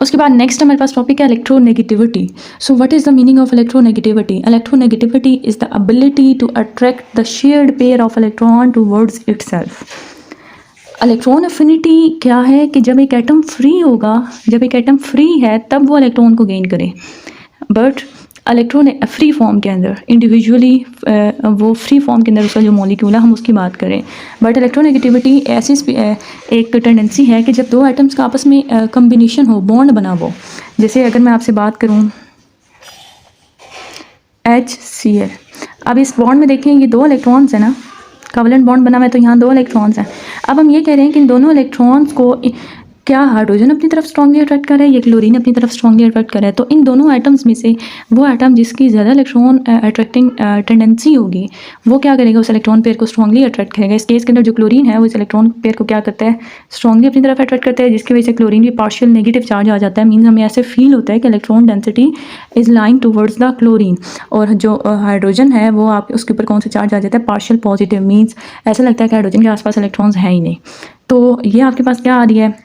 उसके बाद नेक्स्ट हमारे पास टॉपिक है electronegativity. So what is the meaning of electronegativity? Electronegativity is the ability to attract the shared pair of electron towards itself. Electron affinity क्या है कि जब एक एटम फ्री होगा, जब एक एटम फ्री है तब वो इलेक्ट्रॉन को गेन करे. बट इलेक्ट्रॉन फ्री फॉर्म के अंदर इंडिविजुअली वो फ्री फॉर्म के अंदर उसका जो मॉलिक्यूल है हम उसकी बात करें. बट इलेक्ट्रोनेगेटिविटी ऐसी एक टेंडेंसी है कि जब दो एटम्स का आपस में कम्बिनेशन हो, बॉन्ड बना हो. जैसे अगर मैं आपसे बात करूं HCl, अब इस बॉन्ड में देखें ये दो इलेक्ट्रॉन्स है ना, कोवेलेंट बॉन्ड बना हुआ है तो यहाँ दो इलेक्ट्रॉन्स हैं. अब हम ये कह रहे हैं कि इन दोनों इलेक्ट्रॉन्स को क्या हाइड्रोजन अपनी तरफ स्ट्रांगली अट्रैक्ट कर रहा है या क्लोरीन अपनी तरफ स्ट्रांगली अट्रैक्ट कर रहा है. तो इन दोनों एटम्स में से वो एटम जिसकी ज़्यादा इलेक्ट्रॉन अट्रैक्टिंग टेंडेंसी होगी वो क्या करेगा, उस इलेक्ट्रॉन पेयर को स्ट्रांगली अट्रैक्ट करेगा. इस केस के अंदर जो क्लोरीन है वो इस इलेक्ट्रॉन पेयर को क्या करता है, स्ट्रांगली अपनी तरफ अट्रैक्ट करता है, जिसकी वजह से क्लोरीन भी पार्शियल नेगेटिव चार्ज आ जाता है. मीन्स हमें ऐसे फील होता है कि electron density is lying towards the chlorine. और जो हाइड्रोजन है वो आप उसके ऊपर कौन सा चार्ज आ जाता है, पार्शियल पॉजिटिव. मीन्स ऐसा लगता है कि हाइड्रोजन के आसपास इलेक्ट्रॉन्स है ही नहीं. तो ये आपके पास क्या आ रही है,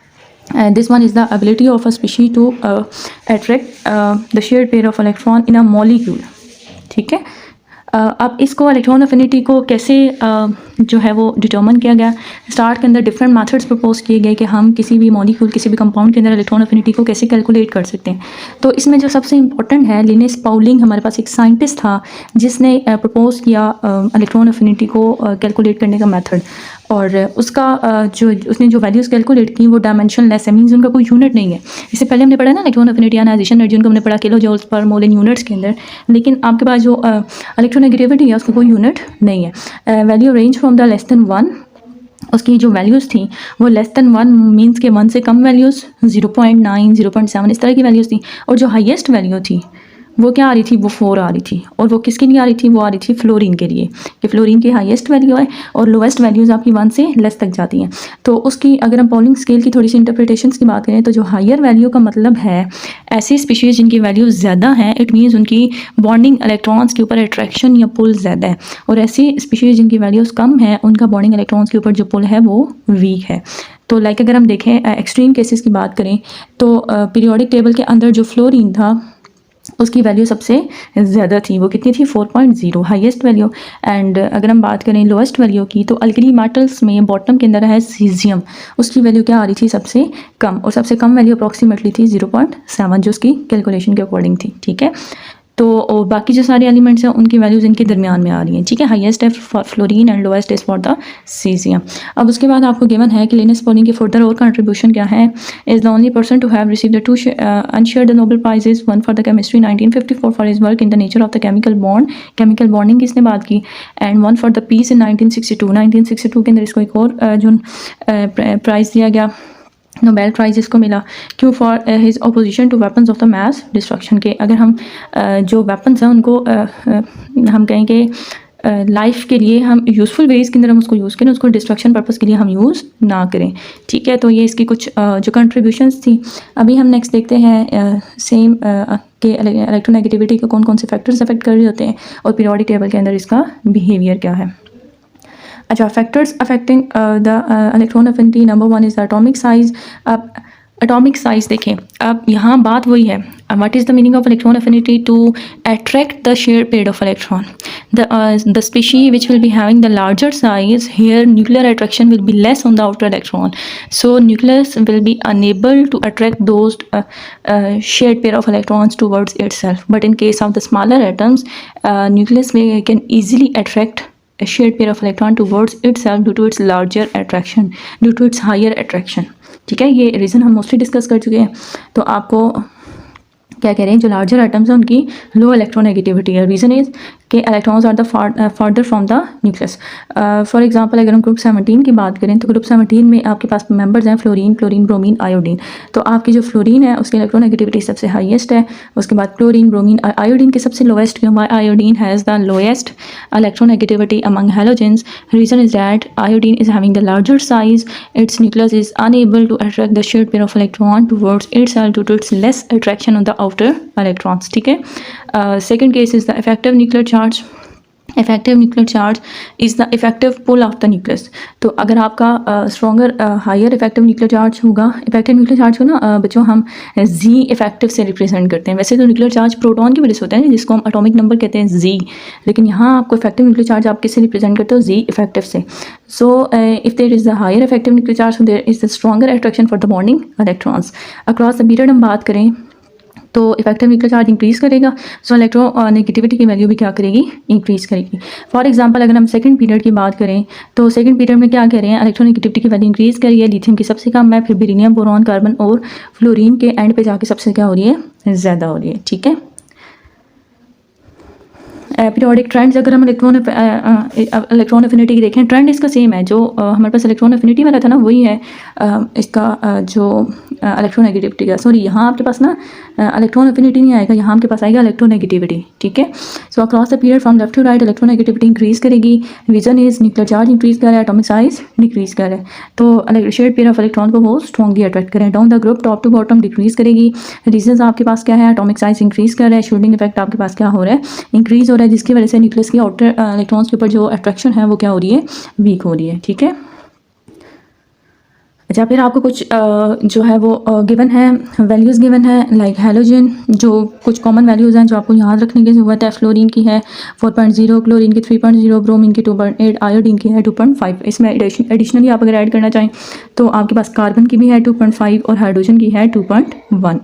this one is the ability of a species to attract the shared pair of electron in a molecule. ठीक है. अब इसको इलेक्ट्रॉन अफिनिटी को कैसे जो है वो डिटर्मिन किया गया. स्टार्ट के अंदर डिफरेंट मेथड्स प्रपोज किए गए कि हम किसी भी मॉलिक्यूल, किसी भी कंपाउंड के अंदर इलेक्ट्रॉन अफिनिटी को कैसे कैलकुलेट कर सकते हैं. तो इसमें जो सबसे इंपॉर्टेंट है, लिनेस पाउलिंग हमारे पास एक साइंटिस्ट था जिसने प्रपोज किया इलेक्ट्रॉन अफिनिटी को कैलकुलेट करने का मेथड. और उसका उसने जो वैल्यूज़ कैलकुलेट की वो डायमेंशन लेस है. मीन्स उनका कोई यूनिट नहीं है. इससे पहले हमने पढ़ा ना इलेक्ट्रॉन अफिनिटी आयनाइजेशन एनर्जी, उनको हमने पढ़ा किलो जूल्स पर मोल इन यूनिट्स के अंदर. लेकिन आपके पास जो इलेक्ट्रोनेगेटिविटी है उसका कोई यूनिट नहीं है. Value range from the less than 1. उसकी जो वैल्यूज़ थी वो लेस देन 1 मीन्स के 1 से कम वैल्यूज़ 0.9 0.7 इस तरह की वैल्यूज़ थी. और जो हाईएस्ट वैल्यू थी वो क्या आ रही थी, वो 4 आ रही थी. और वो किसके लिए आ रही थी, वो आ रही थी फ्लोरीन के लिए, कि फ्लोरीन की हाईएस्ट वैल्यू है और लोएस्ट वैल्यूज़ आपकी 1 से लेस तक जाती हैं. तो उसकी अगर हम पॉलिंग स्केल की थोड़ी सी इंटरप्रिटेशंस की बात करें तो जो हायर वैल्यू का मतलब है ऐसी स्पीशीज़ जिनकी वैल्यू ज़्यादा है, इट मीन्स उनकी बॉन्डिंग इलेक्ट्रॉन्स के ऊपर अट्रैक्शन या पुल ज़्यादा है. और ऐसी स्पीशीज़ जिनकी वैल्यूज़ कम है उनका बॉन्डिंग इलेक्ट्रॉन्स के ऊपर जो पुल है वो वीक है. तो लाइक अगर हम देखें एक्सट्रीम केसेस की बात करें तो पीरियोडिक टेबल के अंदर जो फ्लोरीन था उसकी वैल्यू सबसे ज़्यादा थी. वो कितनी थी, 4.0 हाईएस्ट वैल्यू. एंड अगर हम बात करें लोएस्ट वैल्यू की तो अल्कली मेटल्स में बॉटम के अंदर है सीजियम, उसकी वैल्यू क्या आ रही थी, सबसे कम. और सबसे कम वैल्यू अप्रॉक्सीमेटली थी 0.7 जो उसकी कैलकुलेशन के अकॉर्डिंग थी. ठीक है. तो और बाकी जो सारे एलिमेंट्स हैं उनकी वैल्यूज़ इनके दरमियान में आ रही हैं. ठीक है. हाईएस्ट है for fluorine and lowest is for the caesium. अब उसके बाद आपको गिवन है कि लिनेस पाउलिंग के फर्दर और कंट्रीब्यूशन क्या है. Is the only person to have received the 2 unshared Nobel prizes, 1 for the chemistry 1954 for his work in the nature of the chemical bond, chemical bonding की इसने बात की. And 1 for the peace in 1962 के अंदर इसको एक और जो प्राइज़ दिया गया, नोबेल प्राइज़ इसको मिला. क्यों, for his opposition to weapons of the mass destruction के. अगर हम जो वेपन्स हैं उनको हम कहें कि लाइफ के लिए हम यूज़फुल वेज के अंदर हम उसको यूज़ करें, उसको डिस्ट्रक्शन पर्पस के लिए हम यूज़ ना करें. ठीक है. तो ये इसकी कुछ जो कंट्रीब्यूशंस थी. अभी हम नेक्स्ट देखते हैं सेम कि इलेक्ट्रोनेगेटिविटी को कौन कौन से फैक्टर्स अफेक्ट कर रहे होते हैं और पीरियोडिक टेबल के अंदर इसका बिहेवियर क्या है. अच्छा, factors affecting the electron affinity. Number 1 is the atomic size. अब एटॉमिक साइज़ देखें. अब यहाँ बात वही है, what is the meaning of electron affinity, to attract the share pair of electron. The species which will be having the larger size, here nuclear attraction will be less on the outer electron, so nucleus will be unable to attract those shared pair of electrons towards itself. But in case of the smaller atoms, nucleus can easily attract a shared pair of electron towards itself due to its larger attraction, due to its higher attraction. ठीक है. ये reason हम mostly discuss कर चुके हैं. तो आपको क्या कह रहे हैं, जो लार्जर एटम्स हैं उनकी लो इलेक्ट्रोनेगेटिविटी है. रीज़न इज़ कि electrons are the farther from the nucleus. For example अगर हम ग्रुप 17 की बात करें तो ग्रुप 17 में आपके पास मेंबर्स हैं फ्लोरीन, क्लोरीन, ब्रोमीन, आयोडीन. तो आपकी जो फ्लोरीन है उसकी इलेक्ट्रोनेगेटिविटी सबसे हाईएस्ट है. उसके बाद क्लोरीन, ब्रोमीन, आयोडीन के सबसे लोएस्ट. क्यों, iodine has the lowest electronegativity among halogens. Reason is that iodine is having the larger size, its nucleus is unable to attract the shared pair of electron towards itself due to its less attraction on the outer electrons. ठीक है. Second case is the effective nuclear charge. Effective nuclear charge is the effective pull of the nucleus. तो अगर आपका stronger higher effective nuclear charge होगा, effective nuclear charge को ना बच्चों हम जी इफेक्टिव से रिप्रेजेंट करते हैं। वैसे तो न्यूक्लियर चार्ज प्रोटॉन की वजह से होता है जिसको हम एटॉमिक नंबर कहते हैं जी, लेकिन यहाँ आपको इफेक्टिव न्यूक्लियर चार्ज आप किससे रिप्रेजेंट करते हो, जी इफेक्टिव से। So if there is the higher effective nuclear charge there is the stronger attraction for the bonding electrons across the period. हम बात करें तो इफेक्टिव न्यूक्लियर चार्ज इंक्रीज़ करेगा, सो इलेक्ट्रोनेगेटिविटी की वैल्यू भी क्या करेगी, इंक्रीज़ करेगी। फॉर एग्जांपल अगर हम सेकंड पीरियड की बात करें तो सेकंड पीरियड में क्या कह रहे हैं, इलेक्ट्रोनेगेटिविटी की वैल्यू इंक्रीज़ करी है, लिथियम की सबसे कम है, फिर बेरिलियम, बोरॉन, कार्बन और फ्लोरीन के एंड पे जाके सबसे क्या हो रही है, ज़्यादा हो रही है। ठीक है, पीरियोडिक ट्रेंड्स अगर हम इलेक्ट्रॉन एफिनिटी की देखें, ट्रेंड इसका सेम है, जो हमारे पास इलेक्ट्रॉन एफिनिटी वाला था ना वही है इसका जो इलेक्ट्रोनेगेटिविटी का। सॉरी, यहाँ आपके पास ना इलेक्ट्रॉन एफिनिटी नहीं आएगा, यहाँ आपके पास आएगा इलेक्ट्रोनेगेटिविटी। ठीक है, so across the period from left to right electronegativity increase करेगी, reason is nuclear charge increase कर रहा है, एटॉमिक साइज डिक्रीज़ कर रहा है। तो शेयर्ड पेयर ऑफ इलेक्ट्रॉन को वो स्ट्रॉन्गली अट्रैक्ट करें। Down the group top to bottom decrease करेगी, रीजन आपके पास क्या है, एटॉमिक साइज इंक्रीज़ कर रहा है, शील्डिंग इफेक्ट आपके पास क्या हो रहा है, इंक्रीज़ हो रहा है, जिसकी वजह से न्यूक्लियस की आउटर इलेक्ट्रॉन्स के ऊपर जो अट्रैक्शन है वो क्या हो रही है, वीक हो रही है। ठीक है, अच्छा, फिर आपको कुछ जो है वो गिवन है, वैल्यूज़ गिवन है लाइक हैलोजन, जो कुछ कॉमन वैल्यूज़ हैं जो आपको याद रखने की ज़रूरत है। फ्लोरीन की है 4.0, क्लोरीन की 3.0, ब्रोमीन की 2.8, आयोडीन की है 2.5। इसमें एडिशनली आप अगर ऐड करना चाहें तो आपके पास कार्बन की भी है 2.5 और हाइड्रोजन की है 2.1।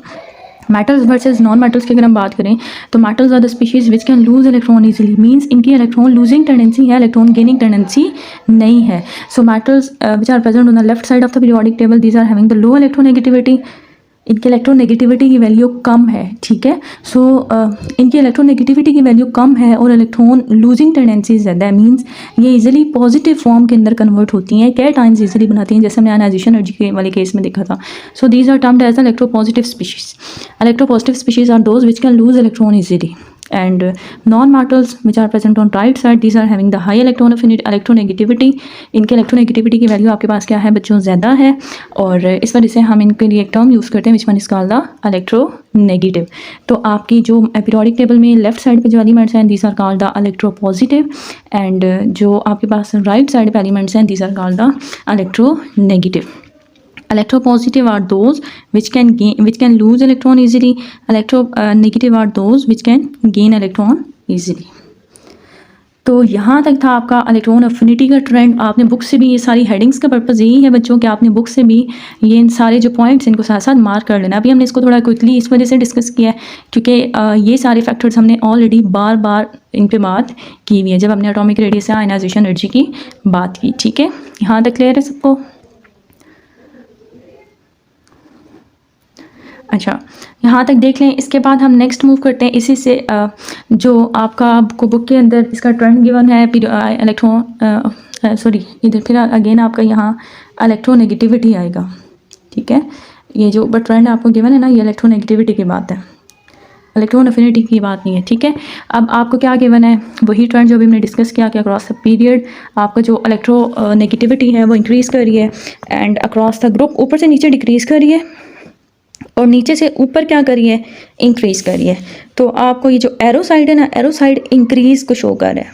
मेटल्स वर्सेस नॉन मेटल्स की अगर हम बात करें तो metals are the species which can lose electron easily, means इनकी इलेक्ट्रॉन लूजिंग टेंडेंसी है, इलेक्ट्रॉन गेनिंग टेंडेंसी नहीं है। So metals which are present on the left side of the periodic table, these are having the low electronegativity, इनकी electronegativity की value कम है। ठीक है, सो इनकी इलेक्ट्रोनेगेटिविटी की वैल्यू कम है और इलेक्ट्रॉन लूजिंग टेंडेंसी ज़्यादा है, मींस ये इजीली पॉजिटिव फॉर्म के अंदर कन्वर्ट होती हैं, कैटायंस इजीली बनाती हैं, जैसे हमने आयनाइजेशन एनर्जी के वाले केस में देखा था। So these are termed as electropositive species. Electropositive species are those which can lose electron easily, and non-metals which are present on right side, these are having the high electron affinity electronegativity। इनके electronegativity की value आपके पास क्या है बच्चों, ज़्यादा है, और इस वजह से हम इनके लिए एक टर्म यूज़ करते हैं which one is called the electronegative. तो आपकी जो पीरियोडिक टेबल में लेफ्ट साइड पे जो एलिमेंट्स हैं these are called the electropositive, and जो आपके पास राइट साइड पे एलिमेंट्स हैं these are called the electronegative. Electropositive are those which can lose electron easily. Electronegative are those which can gain electron easily. तो यहाँ तक था आपका इलेक्ट्रॉन अफिनिटी का ट्रेंड। आपने बुक से भी, ये सारी हेडिंग्स का पर्पज़ यही है बच्चों कि आपने बुक से भी ये इन सारे जो पॉइंट्स इनको साथ साथ मार्क कर लेना। अभी हमने इसको थोड़ा क्विकली इस वजह से डिस्कस किया है क्योंकि ये सारे फैक्टर्स हमने ऑलरेडी बार बार इन पे बात की हुई है जब हमने एटॉमिक रेडियस या आयनाइजेशन एनर्जी की बात की। ठीक है, यहाँ तक क्लियर है सबको? अच्छा, यहाँ तक देख लें। इसके बाद हम नेक्स्ट मूव करते हैं इसी से जो आपका बुक के अंदर इसका ट्रेंड गिवन है इलेक्ट्रॉन सॉरी इधर फिर अगेन आपका यहाँ इलेक्ट्रोनेगेटिविटी आएगा। ठीक है, ये जो बट ट्रेंड आपको गिवन है ना, ये इलेक्ट्रोनेगेटिविटी की बात है, इलेक्ट्रॉन एफिनिटी की बात नहीं है। ठीक है, अब आपको क्या गिवन है, वही ट्रेंड जो भी हमने डिस्कस किया कि अक्रॉस द पीरियड आपका जो इलेक्ट्रोनेगेटिविटी है वो इंक्रीज़ कर रही है, एंड अक्रॉस द ग्रुप ऊपर से नीचे डिक्रीज़ कर रही है और नीचे से ऊपर क्या करी है, इंक्रीज़ करी है। तो आपको ये जो एरो साइड है ना, एरो साइड इंक्रीज़ को शो कर रहा है,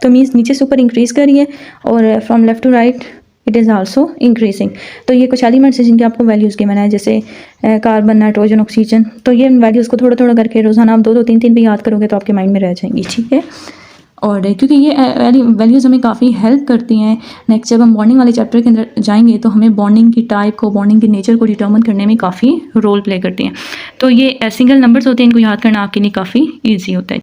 तो मीन्स नीचे से ऊपर इंक्रीज़ करी है और from left to right it is also increasing. तो ये कुछ एलिमेंट्स हैं जिनके आपको वैल्यूज़ गिवन है, जैसे कार्बन, नाइट्रोजन, ऑक्सीजन। तो ये वैल्यूज़ को थोड़ा थोड़ा करके रोज़ाना आप 2-2, 3-3 भी याद करोगे तो आपके माइंड में रह जाएंगी। ठीक है, और क्योंकि ये वैल्यूज़ हमें काफ़ी हेल्प करती हैं, नेक्स्ट जब हम बॉन्डिंग वाले चैप्टर के अंदर जाएंगे तो हमें बॉन्डिंग की टाइप को, बॉन्डिंग की नेचर को डिटर्मिन करने में काफ़ी रोल प्ले करती हैं। तो ये सिंगल नंबर्स होते हैं, इनको याद करना आपके लिए काफ़ी ईजी होता है।